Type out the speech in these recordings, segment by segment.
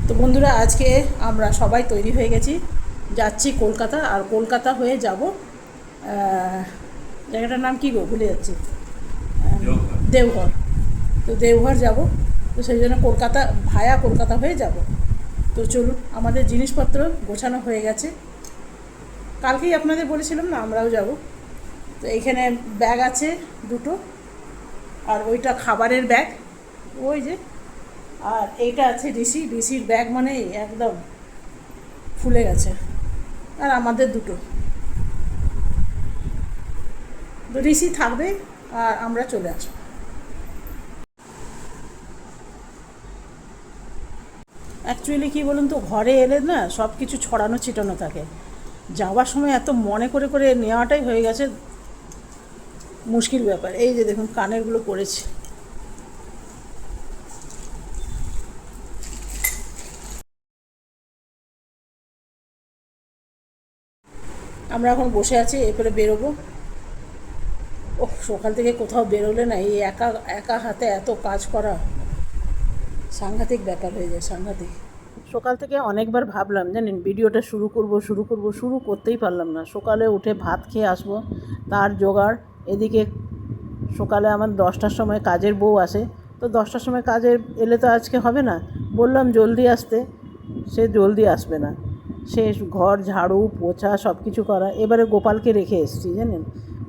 তো বন্ধুরা, আজকে আমরা সবাই তৈরি হয়ে গেছি, যাচ্ছি কলকাতা। আর কলকাতা হয়ে যাব, জায়গাটার নাম কী গো, ভুলে যাচ্ছি। দেওঘর। তো দেওঘর যাব, তো সেই জন্য কলকাতা ভায়া কলকাতা হয়ে যাব। তো চলুন, আমাদের জিনিসপত্র গোছানো হয়ে গেছে, কালকেই আপনাদের বলেছিলাম না আমরাও যাব। তো এইখানে ব্যাগ আছে দুটো, আর ওইটা খাবারের ব্যাগ, ওই যে। আর এইটা আছে ঋষির ব্যাগ, মানে একদম ফুলে গেছে। আর আমাদের দুটো, তো ঋষি থাকবে আর আমরা চলে আসবো। অ্যাকচুয়ালি কী বলুন তো, ঘরে এলে না সব কিছু ছড়ানো ছিটানো থাকে, যাওয়ার সময় এত মনে করে করে নেওয়াটাই হয়ে গেছে মুশকিল ব্যাপার। এই যে দেখুন, কানেরগুলো পড়েছে। আমরা এখন বসে আছি, এরপরে বেরোবো। ও, সকাল থেকে কোথাও বেরোলে না, এই একা একা হাতে এত কাজ করা সাংঘাতিক ব্যাপার হয়ে যায়, সাংঘাতিক। সকাল থেকে অনেকবার ভাবলাম জানেন, ভিডিওটা শুরু করতেই পারলাম না। সকালে উঠে ভাত খেয়ে আসবো, তার জোগাড়। এদিকে সকালে আমার 10টার সময় কাজের বউ আসে, তো 10টার সময় কাজে এলে তো আজকে হবে না। বললাম জলদি আসতে, সে জলদি আসবে না। সে ঘর ঝাড়ু পোছা সব কিছু করা। এবারে গোপালকে রেখে এসেছি জানেন,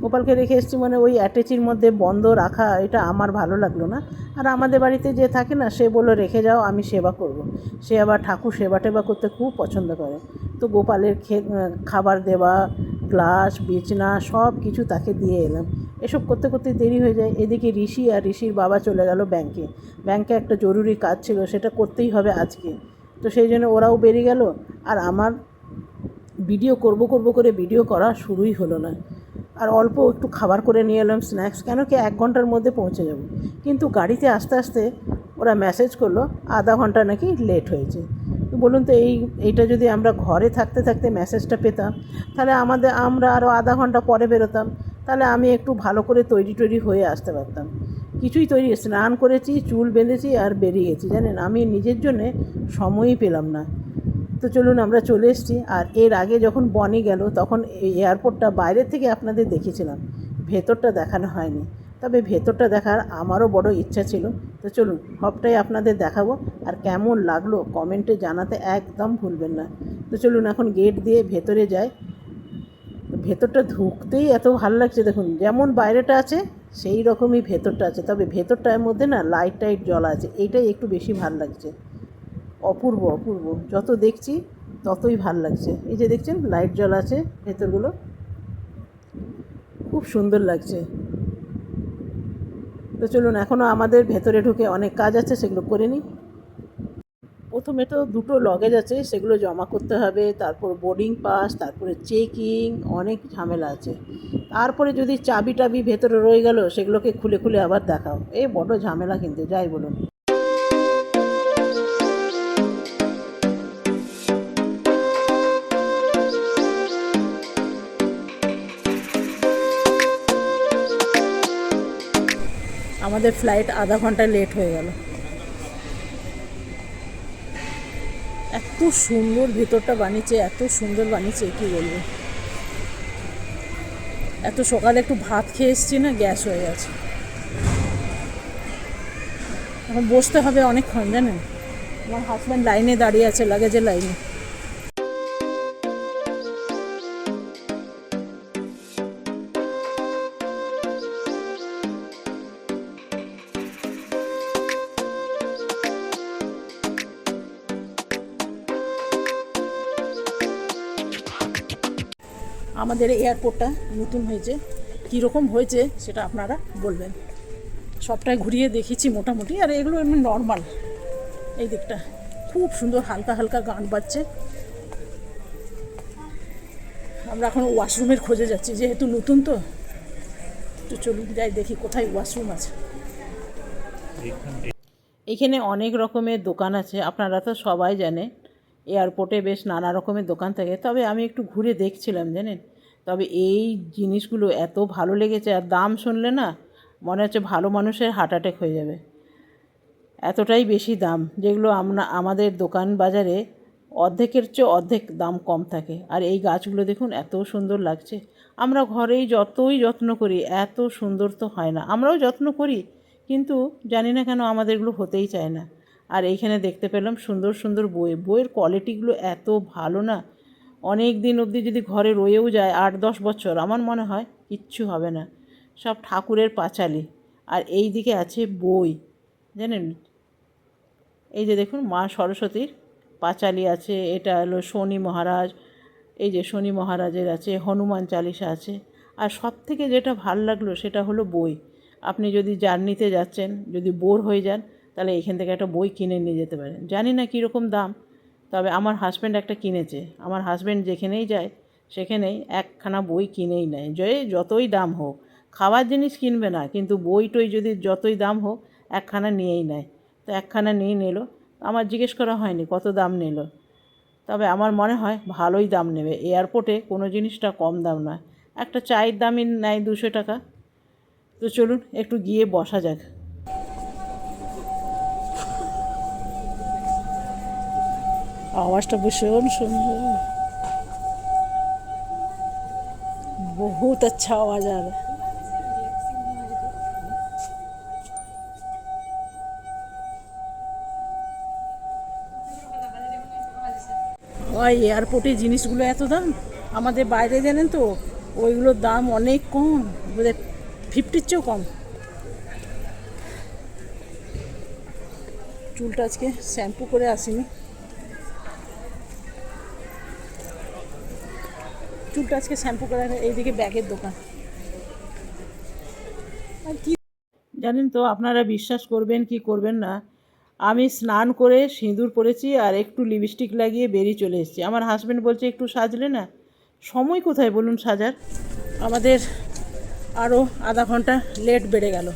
গোপালকে রেখে এসেছি মানে ওই অ্যাটাচির মধ্যে বন্ধ রাখা, এটা আমার ভালো লাগলো না। আর আমাদের বাড়িতে যে থাকে না, সে বললো রেখে যাও, আমি সেবা করব। সে আবার ঠাকুর সেবা টেবা করতে খুব পছন্দ করে। তো গোপালের খাবার দেওয়া, গ্লাস বিছনা সব কিছু তাকে দিয়ে এলাম। এসব করতে করতে দেরি হয়ে যায়। এদিকে ঋষি আর ঋষির বাবা চলে গেল ব্যাংকে। ব্যাংকে একটা জরুরি কাজ ছিল, সেটা করতেই হবে আজকে। তো সেই জন্য ওরাও বেরিয়ে গেল। আর আমার ভিডিও করব করে ভিডিও করা শুরুই হলো না। আর অল্প একটু খাবার করে নিয়ে এলাম, স্ন্যাক্স, কেন কি 1 ঘন্টার মধ্যে পৌঁছে যাব। কিন্তু গাড়িতে আস্তে আস্তে ওরা মেসেজ করলো আধা ঘন্টা নাকি লেট হয়েছে। তো বলুন তো, এইটা যদি আমরা ঘরে থাকতে থাকতে মেসেজটা পেতাম, তাহলে আমরা আরও আধা ঘন্টা পরে বেরোতাম। তাহলে আমি একটু ভালো করে তৈরি হয়ে আসতে পারতাম। কিছুই তৈরি, স্নান করেছি, চুল বেঁধেছি আর বেরিয়ে গেছি জানেন, আমি নিজের জন্যে সময়ই পেলাম না। তো চলুন, আমরা চলে এসেছি। আর এর আগে যখন বনি গেল, তখন এই এয়ারপোর্টটা বাইরের থেকে আপনাদের দেখিয়েছিলাম, ভেতরটা দেখানো হয়নি। তবে ভেতরটা দেখার আমারও বড় ইচ্ছা ছিল। তো চলুন, সবটাই আপনাদের দেখাবো। আর কেমন লাগলো কমেন্টে জানাতে একদম ভুলবেন না। তো চলুন, এখন গেট দিয়ে ভেতরে যাই। ভেতরটা ঢুকতেই এত ভালো লাগছে, দেখুন যেমন বাইরেটা আছে সেই রকমই ভেতরটা আছে। তবে ভেতরটার মধ্যে না লাইট টাইট জ্বলা আছে, এইটাই একটু বেশি ভালো লাগছে। অপূর্ব অপূর্ব, যত দেখছি ততই ভাল লাগছে। এই যে দেখছেন লাইট জ্বলা আছে ভেতরগুলো, খুব সুন্দর লাগছে। তো চলুন, এখনও আমাদের ভেতরে ঢুকে অনেক কাজ আছে, সেগুলো করে নিই। প্রথমে তো দুটো লগেজ আছে, সেগুলো জমা করতে হবে, তারপর বোর্ডিং পাস, তারপরে চেকিং, অনেক ঝামেলা আছে। তারপরে যদি চাবি টাবি ভেতরে রয়ে গেল, সেগুলোকে খুলে খুলে আবার দেখাও, এই বড় ঝামেলা কিন্তু, যাই বলুন। আমাদের ফ্লাইট আধা ঘন্টা লেট হয়ে গেল। এত সুন্দর ভেতরটা বানিয়েছে, এত সুন্দর বানিয়েছে, কী বলবো। এত সকালে একটু ভাত খেয়ে এসেছি না, গ্যাস হয়ে গেছে। এখন বসতে হবে অনেকক্ষণ জানেন, আমার হাজব্যান্ড লাইনে দাঁড়িয়ে আছে, লাগেজের লাইনে। আমাদের এয়ারপোর্টটা নতুন হয়েছে, কীরকম হয়েছে সেটা আপনারা বলবেন। সবটাই ঘুরিয়ে দেখিয়েছি মোটামুটি, আর এগুলো এমনি নর্মাল। এই দিকটা খুব সুন্দর, হালকা হালকা গান বাজছে। আমরা এখন ওয়াশরুমের খোঁজে যাচ্ছি, যেহেতু নতুন তো। তো চলুন যাই, দেখি কোথায় ওয়াশরুম আছে। এখানে অনেক রকমের দোকান আছে, আপনারা তো সবাই জানেন এয়ারপোর্টে বেশ নানা রকমের দোকান থাকে। তবে আমি একটু ঘুরে দেখছিলাম জানেন, তবে এই জিনিসগুলো এত ভালো লেগেছে, আর দাম শুনলে না মনে হচ্ছে ভালো মানুষের হার্ট অ্যাটাক হয়ে যাবে। এতটাই বেশি দাম, যেগুলো আমাদের দোকান বাজারে অর্ধেকের চেয়ে অর্ধেক দাম কম থাকে। আর এই গাছগুলো দেখুন এত সুন্দর লাগছে। আমরা ঘরেই যতই যত্ন করি এত সুন্দর তো হয় না। আমরাও যত্ন করি, কিন্তু জানি না কেন আমাদেরগুলো হতেই চায় না। আর এইখানে দেখতে পেলাম সুন্দর সুন্দর বইয়ের কোয়ালিটিগুলো এত ভালো না, অনেক দিন অবধি যদি ঘরে রয়েও যায় 8-10 বছর, আমার মনে হয় কিচ্ছু হবে না। সব ঠাকুরের পাঁচালি। আর এই দিকে আছে বই, জানেন, এই যে দেখুন মা সরস্বতীর পাঁচালি আছে, এটা হলো শনি মহারাজ, এই যে শনি মহারাজের আছে, হনুমান চালিসা আছে। আর সব থেকে যেটা ভাল লাগলো সেটা হলো বই। আপনি যদি জার্নিতে যাচ্ছেন, যদি বোর হয়ে যান, তাহলে এখান থেকে একটা বই কিনে নিয়ে যেতে পারেন। জানি না কীরকম দাম, তবে আমার হাজব্যান্ড একটা কিনেছে। আমার হাজব্যান্ড যেখানেই যায় সেখানেই একখানা বই কিনেই নেয়, যতই দাম হোক। খাওয়ার জিনিস কিনবে না, কিন্তু বই টই যদি যতই দাম হোক একখানা নিয়েই নেয়। তো একখানা নিয়ে নিল। আমার জিজ্ঞেস করা হয়নি কত দাম নিল, তবে আমার মনে হয় ভালোই দাম নেবে। এয়ারপোর্টে কোনো জিনিসটা কম দাম নয়। একটা চায়ের দামই নেয় 200 টাকা। তো চলুন একটু গিয়ে বসা যাক। আওয়াজটা ভীষণ সুন্দর, বহুত আচ্ছা আওয়াজ আর ওই এয়ারপোর্টে জিনিসগুলো এত দাম, আমাদের বাইরে জানেন তো ওইগুলোর দাম অনেক কম, বোধহয় 50-র চেয়েও কম। চুলটা আজকে শ্যাম্পু করে আসিনি, চুলটা আজকে শ্যাম্পু করে। এইদিকে ব্যাগের দোকান। আর কি জানেন তো, আপনারা বিশ্বাস করবেন কি করবেন না, আমি স্নান করে সিঁদুর পরেছি আর একটু লিপস্টিক লাগিয়ে বেরিয়ে চলে এসেছি। আমার হাজব্যান্ড বলছে একটু সাজলে না। সময় কোথায় বলুন সাজার? আমাদের আরও আধা ঘন্টা লেট বেড়ে গেল,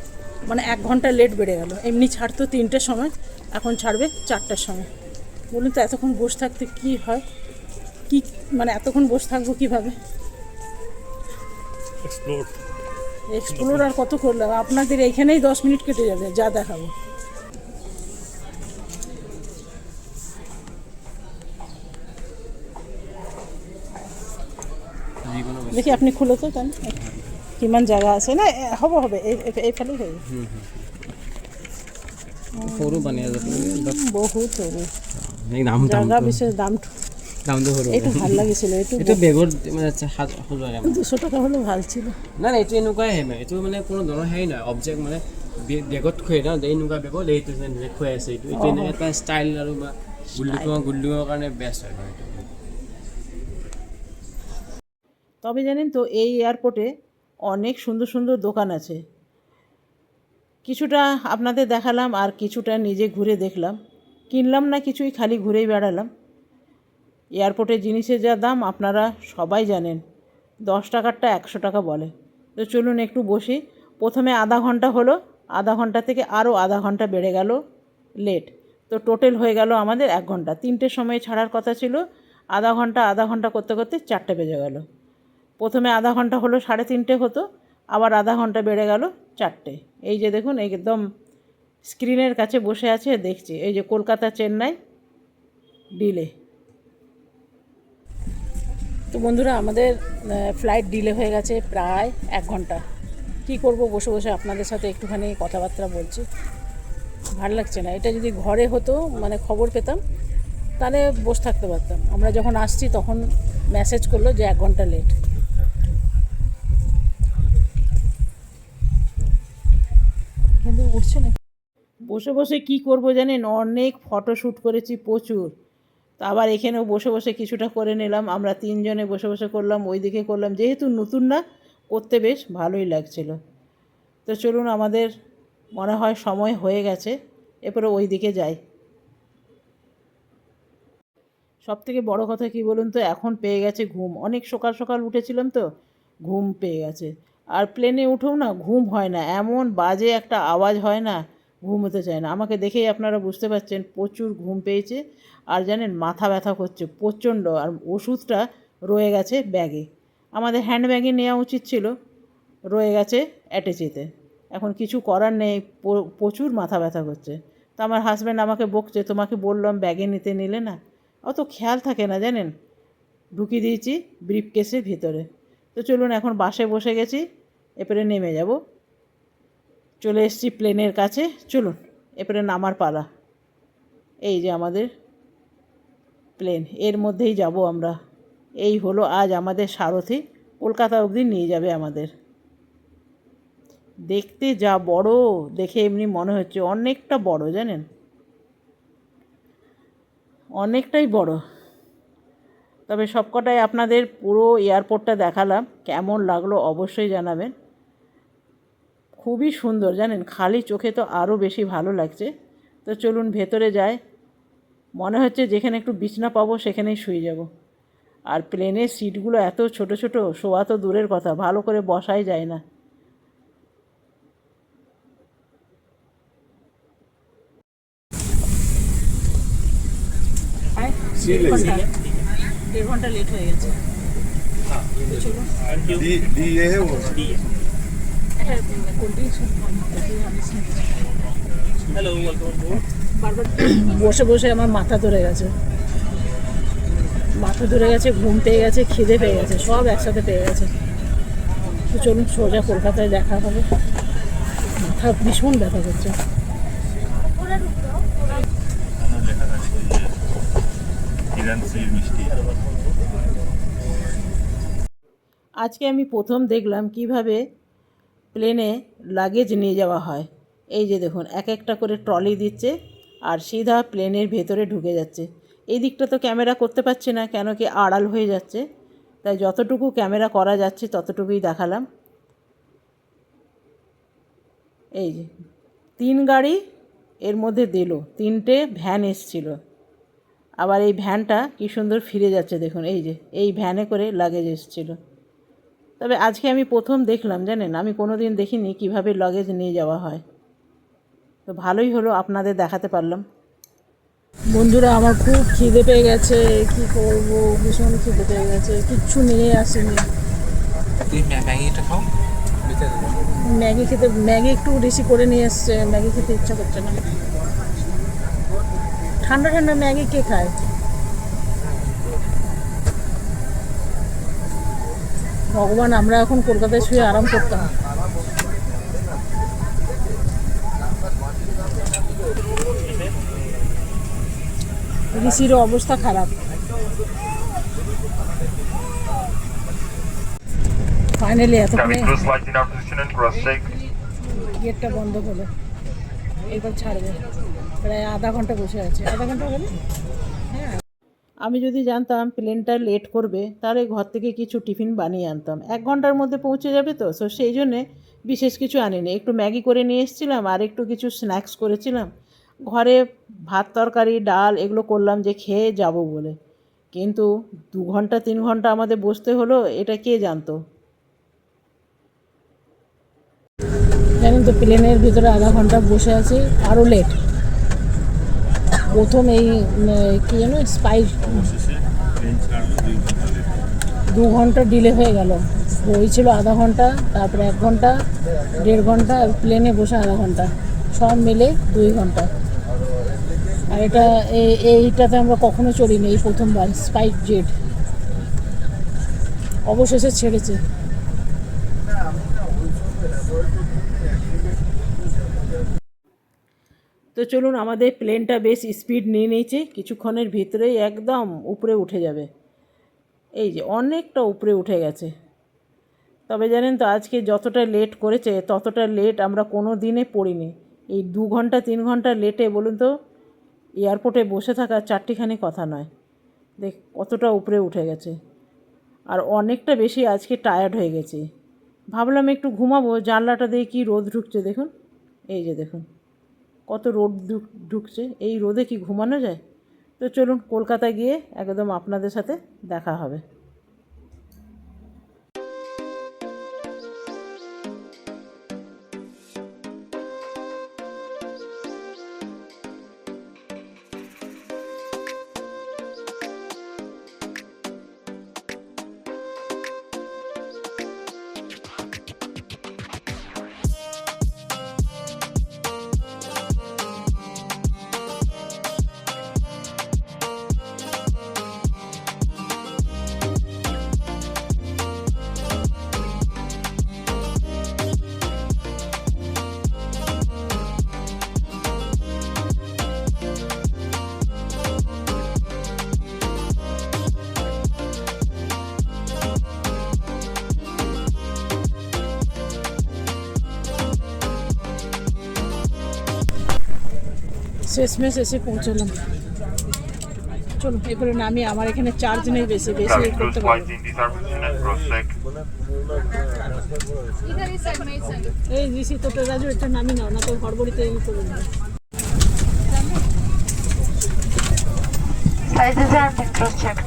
মানে 1 ঘন্টা লেট বেড়ে গেল। এমনি ছাড়তো 3টের সময়, এখন ছাড়বে 4টার সময়। বলুন তো এতক্ষণ বসে থাকতে কি হয়, কি মানে এতক্ষণ বসে থাকবো কীভাবে? এক্সপ্লোর আর কত করলাম, আপনাদের এইখানেই 10 মিনিট কেটে যাবে যা দেখাবো। দেখি আপনি খুলো তো কেন, কিমান জায়গা আছে না? হবে এইফালেই হয়ে সৰু বানি আছে বহুত সৰু জাগা বিশেষ দামটো সৰু। এইটো ভাল লাগিছিলে, এইটো বেগত মানে সজোৱা 200 টাকা হলেও ভাল ছিল। নাই এইটো এনেকুৱাই আহে, এইটো মানে কোনো ধৰণৰ হেৰি নহয়, অবজেক্ট মানে বেগত খুৱাই ন, এনেকুৱা বেগত এইটো খুৱাই আছে। এইটো এটা ষ্টাইল আৰু বা গুল্ডিঙৰ কাৰণে বেষ্ট হয় এইটো। তবে জানেন তো এই এয়ারপোর্টে অনেক সুন্দর সুন্দর দোকান আছে। কিছুটা আপনাদের দেখালাম আর কিছুটা নিজে ঘুরে দেখলাম। কিনলাম না কিছুই, খালি ঘুরেই বেড়ালাম। এয়ারপোর্টের জিনিসের যা দাম আপনারা সবাই জানেন, 10 টাকারটা 100 টাকা বলে। তো চলুন একটু বসি। প্রথমে আধা ঘন্টা হলো, আধা ঘন্টা থেকে আরও আধা ঘন্টা বেড়ে গেল লেট। তো টোটাল হয়ে গেল আমাদের 1 ঘন্টা। 3টের সময় ছাড়ার কথা ছিল, আধা ঘন্টা করতে করতে 4টে বেজে গেল। প্রথমে আধা ঘন্টা হলো 3:30 হতো, আবার আধা ঘন্টা বেড়ে গেল 4টে। এই যে দেখুন একদম স্ক্রিনের কাছে বসে আছে, দেখছি এই যে কলকাতা চেন্নাই ডিলে। তো বন্ধুরা আমাদের ফ্লাইট ডিলে হয়ে গেছে প্রায় 1 ঘন্টা। কি করব, বসে বসে আপনাদের সাথে একটুখানি কথাবার্তা বলছি। ভাল লাগছে না। এটা যদি ঘরে হতো, মানে খবর পেতাম, তাহলে বসে থাকতে পারতাম। আমরা যখন আসছি তখন মেসেজ করলো যে 1 ঘন্টা লেট। কিন্তু উঠছে না। বসে বসে কি করব জানেন, অনেক ফটোশ্যুট করেছি প্রচুর। তো আবার এখানেও বসে বসে কিছুটা করে নিলাম। আমরা 3 জনে বসে বসে করলাম, ওইদিকে করলাম। যেহেতু নতুন না, করতে বেশ ভালোই লাগছিল। তো চলুন, আমাদের মনে হয় সময় হয়ে গেছে, এরপরে ওই দিকে যাই। সবথেকে বড় কথা কি বলুন তো, এখন পেয়ে গেছে ঘুম। অনেক সকাল সকাল উঠেছিলাম তো, ঘুম পেয়ে গেছে। আর প্লেনে উঠেও না ঘুম হয় না, এমন বাজে একটা আওয়াজ হয় না, ঘুম হতে চায় না। আমাকে দেখেই আপনারা বুঝতে পারছেন প্রচুর ঘুম পেয়েছে। আর জানেন মাথা ব্যথা করছে প্রচণ্ড। আর ওষুধটা রয়ে গেছে ব্যাগে, আমাদের হ্যান্ড ব্যাগে নেওয়া উচিত ছিল, রয়ে গেছে অ্যাটাচেতে। এখন কিছু করার নেই, প্রচুর মাথা ব্যথা করছে। তো আমার হাজব্যান্ড আমাকে বকছে, তোমাকে বললাম ব্যাগে নিলে না। অত খেয়াল থাকে না জানেন। ঢুকিয়ে দিয়েছি ব্রিফকেসের ভিতরে। তো চলুন এখন বাসে বসে গেছি, এরপরে নেমে যাব। চলে এসেছি প্লেনের কাছে, চলুন এরপরে নামার পালা। এই যে আমাদের প্লেন, এর মধ্যেই যাব আমরা। এই হলো আজ আমাদের সারথি, কলকাতা অবধি নিয়ে যাবে আমাদের। দেখতে যা বড়, দেখে এমনি মনে হচ্ছে অনেকটা বড় জানেন, অনেকটাই বড়। তবে সবকটাই আপনাদের পুরো এয়ারপোর্টটা দেখালাম, কেমন লাগলো অবশ্যই জানাবেন। খুবই সুন্দর জানেন, খালি চোখে তো আরও বেশি ভালো লাগছে। তো চলুন ভেতরে যাই, মনে হচ্ছে যেখানে একটু বিছনা পাবো সেখানেই শুয়ে যাব। আর প্লেনের সিটগুলো এত ছোট ছোট, শোয়া তো দূরের কথা, ভালো করে বসাই যায় না। দেড় ঘন্টা লেট হয়ে গেছে। বসে বসে আমার মাথা ধরে গেছে, ঘুম পেয়ে গেছে, খিদে পেয়ে গেছে, সব একসাথে পেয়ে গেছে। তো চলুন সোজা কলকাতায় দেখা হবে। মাথা ভীষণ ব্যথা করছে। আজকে আমি প্রথম দেখলাম কিভাবে প্লেনে লাগেজ নিয়ে যাওয়া হয়। এই যে দেখুন, এক একটা করে ট্রলি দিচ্ছে আর সিধা প্লেনের ভেতরে ঢুকে যাচ্ছে। এই দিকটা তো ক্যামেরা করতে পারছি না, কেন কি আড়াল হয়ে যাচ্ছে, তাই যতটুকু ক্যামেরা করা যাচ্ছে ততটুকুই দেখালাম। এই যে 3 গাড়ি এর মধ্যে দিল, 3টে ভ্যান এসছিল। আবার এই ভ্যানটা কি সুন্দর ফিরে যাচ্ছে দেখুন, এই যে এই ভ্যানে করে লাগেজ এসছিল। তবে আজকে আমি প্রথম দেখলাম জানেন, আমি কোনো দিন দেখিনি কিভাবে লাগেজ নিয়ে যাওয়া হয়। তো ভালোই হলো আপনাদের দেখাতে পারলাম। বন্ধুরা, আমার খুব খিদে পেয়ে গেছে, কি করব, ভীষণ খিদে পেয়ে গেছে, কিচ্ছু নিয়ে আসিনি। ম্যাগি একটু বেশি করে নিয়ে এসছে, ম্যাগি খেতে ইচ্ছা করছে না। ঠান্ডা ঠান্ডা ম্যাগি কে খায়? ভগবান, আমরা এখন কলকাতায় শুয়ে আরাম করতাম। ঋষিরও অবস্থা খারাপ। ফাইনালি এতক্ষণে গেটটা বন্ধ হলো, এবার ছাড়বে। প্রায় আধা ঘন্টা বসে আছে, আধা ঘন্টা হলো। হ্যাঁ, আমি যদি জানতাম প্লেনটা লেট করবে তাহলে ঘর থেকে কিছু টিফিন বানিয়ে আনতাম, 1 ঘন্টার মধ্যে পৌঁছে যাবে। তো সেই জন্যে বিশেষ কিছু আনিনি, একটু ম্যাগি করে নিয়ে এসেছিলাম আর একটু কিছু স্ন্যাক্স করেছিলাম ঘরে। ভাত তরকারি ডাল এগুলো করলাম যে খেয়ে যাব বলে, কিন্তু 2 ঘন্টা 3 ঘন্টা আমাদের বসতে হলো, এটা কে জানতো। জানেন তো, প্লেনের ভিতরে আধা ঘন্টা বসে আছি, আরও লেট। প্রথম এই কী যেন স্পাইস 2 ঘন্টা ডিলে হয়ে গেল। হয়েছিল আধা ঘন্টা, তারপরে 1 ঘন্টা, 1.5 ঘন্টা, প্লেনে বসে আধা ঘন্টা, সব মিলে 2 ঘন্টা। আর এইটাতে আমরা কখনো চড়িনি, এই প্রথমবার স্পাইস জেট অবশেষে ছেড়েছে। তো চলুন, আমাদের প্লেনটা বেশ স্পিড নিয়ে নিয়েছে, কিছুক্ষণের ভিতরেই একদম উপরে উঠে যাবে। এই যে অনেকটা উপরে উঠে গেছে। তবে জানেন তো, আজকে যতটা লেট করেছে ততটা লেট আমরা কোনো দিনে পড়িনি। এই 2 ঘন্টা 3 ঘন্টা লেটে বলুন তো এয়ারপোর্টে বসে থাকা চারটিখানি কথা নয়। দেখ কতটা উপরে উঠে গেছে, আর অনেকটা বেশি আজকে টায়ার্ড হয়ে গেছি। ভাবলাম একটু ঘুমাবো, জানলাটা দিয়ে কি রোদ ঢুকছে দেখুন, এই যে দেখুন কত রোদ ঢুকছে, এই রোদে কি ঘুমানো যায়। তো চলুন কলকাতা গিয়ে একদম আপনাদের সাথে দেখা হবে। শেষমেশ এসে পৌঁছলাম। চলো এরপরে নামি, আমার এখানে চার্জ নেই বেশি বেশি করতে পারবো। এই ঋষি তোটা রাজু এটা নামি নাও, না তো হড়বড়িতে এই করে নেবে। Sizes and cross check.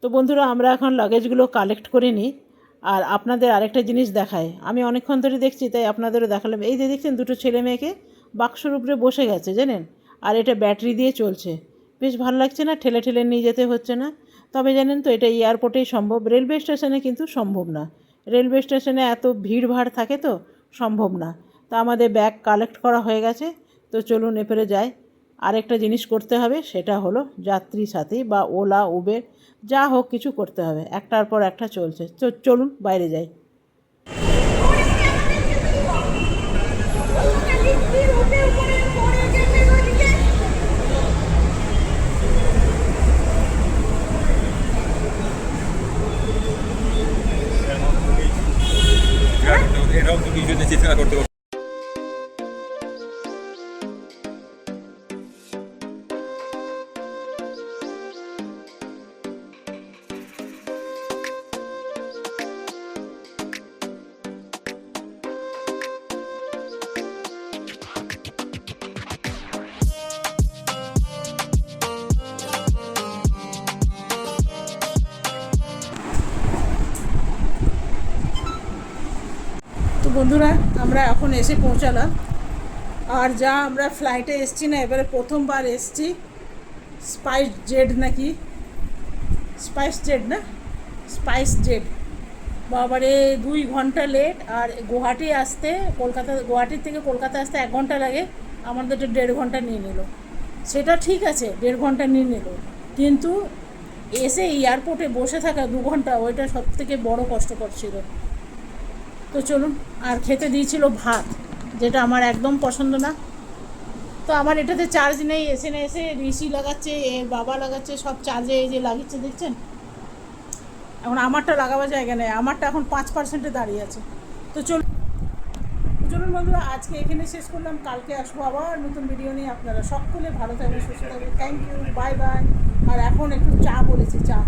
তো বন্ধুরা আমরা এখন লাগেজগুলো কালেক্ট করে নিই। আর আপনাদের আরেকটা জিনিস দেখায়, আমি অনেকক্ষণ ধরে দেখছি তাই আপনাদেরও দেখালাম। এই যে দেখছেন দুটো ছেলে মেয়েকে বাক্সর উপরে বসে গেছে জানেন, আর এটা ব্যাটারি দিয়ে চলছে। বেশ ভালো লাগছে না, ঠেলে ঠেলে নিয়ে যেতে হচ্ছে না। তবে জানেন তো এটা এয়ারপোর্টেই সম্ভব, রেলওয়ে স্টেশনে কিন্তু সম্ভব না। রেলওয়ে স্টেশনে এত ভিড়ভাড় থাকে তো সম্ভব না। তা আমাদের ব্যাগ কালেক্ট করা হয়ে গেছে, তো চলুন এরপরে যাই। আরেকটা জিনিস করতে হবে, সেটা হলো যাত্রী সাথী বা ওলা উবের যা হোক কিছু করতে হবে, একটার পর একটা চলছে। চলুন বাইরে যাই। এটাও তো কিছু চিন্তা করতে হবে। তো বন্ধুরা আমরা এখন এসে পৌঁছালাম। আর যা আমরা ফ্লাইটে এসছি না, এবারে প্রথমবার এসছি স্পাইস জেড নাকি, স্পাইস জেড না, স্পাইস জেড। বাবারে 2 ঘন্টা লেট। আর গুয়াহাটি আসতে গুয়াহাটির থেকে কলকাতা আসতে 1 ঘন্টা লাগে, আমাদের তো 1.5 ঘন্টা নিয়ে নিল। সেটা ঠিক আছে, 1.5 ঘন্টা নিয়ে নিল, কিন্তু এসে এয়ারপোর্টে বসে থাকা 2 ঘন্টা, ওইটা সবথেকে বড় কষ্টকর ছিল। তো চলুন, আর খেতে দিয়েছিল ভাত, যেটা আমার একদম পছন্দ না। তো আমার এটাতে চার্জ নেই, এসে না এসে ঋষি লাগাচ্ছে, এর বাবা লাগাচ্ছে, সব চার্জে এই যে লাগিয়েছে দেখছেন। এখন আমারটা লাগাবার জায়গা নেই, আমারটা এখন 5%-এ দাঁড়িয়ে আছে। তো চলুন বন্ধুরা, আজকে এখানে শেষ করলাম, কালকে আসবো আবার নতুন ভিডিও নিয়ে। আপনারা সকলে ভালো থাকবেন, সুস্থ থাকবেন। Thank you, bye bye. আর এখন একটু চা বলেছি, চা।